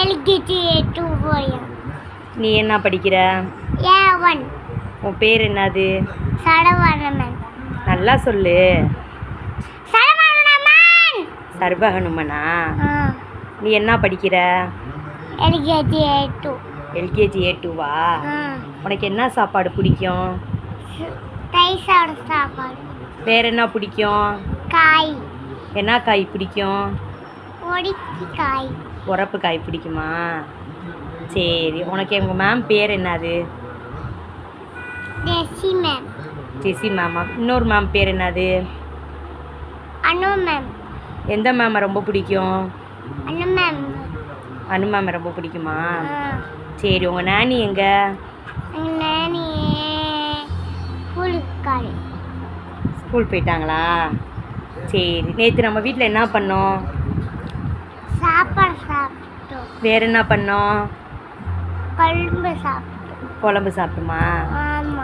LKG 2 போறேன். நீ என்ன படிக்கிற? A1. உன் பேர் என்னது? சரவணன். நல்லா சொல்லு. சரவணன். சர்வஹனுமனா? நீ என்ன படிக்கிற? எல்கேஜி 2. எல்கேஜி A2வா? உனக்கு என்ன சாப்பாடு பிடிக்கும்? தயிர் சாப்பாடு. வேற என்ன பிடிக்கும்? காய். என்ன காய் பிடிக்கும்? ஒடிக்கி காய். உரப்பு காய் பிடிக்குமா? சரி, உனக்கு எங்கள் மேம் பேர் என்னது? ஜெசி மேம். ஜெசி மேமா? இன்னொரு மேம் பேர் என்னது? அனு மேம். எந்த மேமை ரொம்ப பிடிக்கும்? அனு மேம். அனு மேம் ரொம்ப பிடிக்குமா? சரி, உங்கள் நானி எங்க? எங்கள் நானி ஸ்கூலுக்கு. ஸ்கூல் போயிட்டாங்களா? சரி, நேற்று நம்ம வீட்டில் என்ன பண்ணோம்? சாப்பாடு சாப்பிட்டோம். வேறு என்ன பண்ணோம்? குழம்பு சாப்பிட்டோம். குழம்பு சாப்பிட்டோமா? ஆமாம்.